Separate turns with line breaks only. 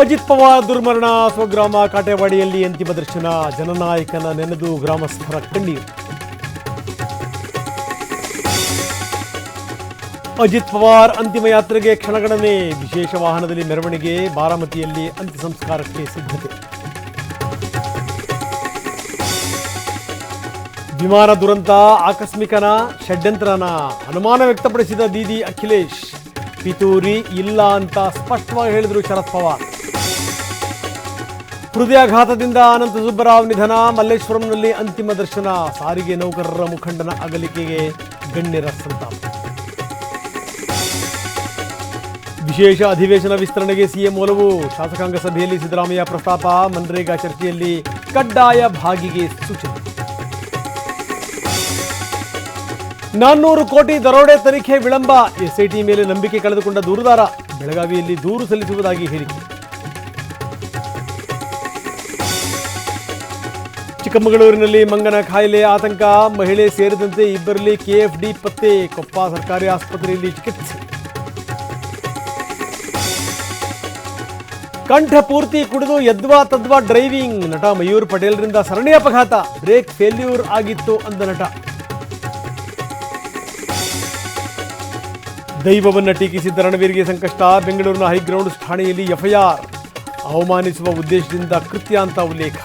ಅಜಿತ್ ಪವಾರ್ ದುರ್ಮರಣ, ಸ್ವಗ್ರಾಮ ಕಾಟೇವಾಡಿಯಲ್ಲಿ ಅಂತಿಮ ದರ್ಶನ, ಜನನಾಯಕನ ನೆನೆದು ಗ್ರಾಮಸ್ಥರ ಕಣ್ಣೀರು. ಅಜಿತ್ ಪವಾರ್ ಅಂತಿಮ ಯಾತ್ರೆಗೆ ಕ್ಷಣಗಣನೆ, ವಿಶೇಷ ವಾಹನದಲ್ಲಿ ಮೆರವಣಿಗೆ, ಬಾರಾಮತಿಯಲ್ಲಿ ಅಂತ್ಯ ಸಂಸ್ಕಾರಕ್ಕೆ ಸಿದ್ಧತೆ. ವಿಮಾನ ದುರಂತ ಆಕಸ್ಮಿಕನ, ಷಡ್ಯಂತ್ರನ, ಅನುಮಾನ ವ್ಯಕ್ತಪಡಿಸಿದ ದೀದಿ ಅಖಿಲೇಶ್. ಪಿತೂರಿ ಇಲ್ಲ ಅಂತ ಸ್ಪಷ್ಟವಾಗಿ ಹೇಳಿದರು ಶರದ್ ಪವಾರ್. ಹೃದಯಾಘಾತದಿಂದ ಅನಂತ ಸುಬ್ಬರಾವ್ ನಿಧನ, ಮಲ್ಲೇಶ್ವರಂನಲ್ಲಿ ಅಂತಿಮ ದರ್ಶನ, ಸಾರಿಗೆ ನೌಕರರ ಮುಖಂಡನ ಅಗಲಿಕೆಗೆ ಗಣ್ಯರ ಸಂತಾಪ. ವಿಶೇಷ ಅಧಿವೇಶನ ವಿಸ್ತರಣೆಗೆ ಸಿಎಂ ಒಲವು, ಶಾಸಕಾಂಗ ಸಭೆಯಲ್ಲಿ ಸಿದ್ದರಾಮಯ್ಯ ಪ್ರಸ್ತಾಪ, ಮನ್ರೇಗಾ ಚರ್ಚೆಯಲ್ಲಿ ಕಡ್ಡಾಯ ಭಾಗಿಗೆ ಸೂಚನೆ. 400 ಕೋಟಿ ದರೋಡೆ ತನಿಖೆ ವಿಳಂಬ, ಎಸ್ಐಟಿ ಮೇಲೆ ನಂಬಿಕೆ ಕಳೆದುಕೊಂಡ ದೂರುದಾರ, ಬೆಳಗಾವಿಯಲ್ಲಿ ದೂರು ಸಲ್ಲಿಸುವುದಾಗಿ ಹೇಳಿಕೆ. ಚಿಕ್ಕಮಗಳೂರಿನಲ್ಲಿ ಮಂಗನ ಕಾಯಿಲೆ ಆತಂಕ, ಮಹಿಳೆ ಸೇರಿದಂತೆ ಇಬ್ಬರಲ್ಲಿ ಕೆಎಫ್ಡಿ ಪತ್ತೆ, ಕೊಪ್ಪ ಸರ್ಕಾರಿ ಆಸ್ಪತ್ರೆಯಲ್ಲಿ ಚಿಕಿತ್ಸೆ. ಕಂಠ ಪೂರ್ತಿ ಕುಡಿದು ಯದ್ವಾ ತದ್ವಾ ಡ್ರೈವಿಂಗ್, ನಟ ಮಯೂರ್ ಪಟೇಲ್ರಿಂದ ಸರಣಿ ಅಪಘಾತ, ಬ್ರೇಕ್ ಫೇಲ್ಯೂರ್ ಆಗಿತ್ತು ಅಂದ ನಟ. ದೈವವನ್ನು ಟೀಕಿಸಿದ್ದ ರಣವೀರ್ಗೆ ಸಂಕಷ್ಟ, ಬೆಂಗಳೂರಿನ ಹೈಗ್ರೌಂಡ್ಸ್ ಠಾಣೆಯಲ್ಲಿ ಎಫ್ಐಆರ್, ಅವಮಾನಿಸುವ ಉದ್ದೇಶದಿಂದ ಕೃತ್ಯ ಅಂತ ಉಲ್ಲೇಖ.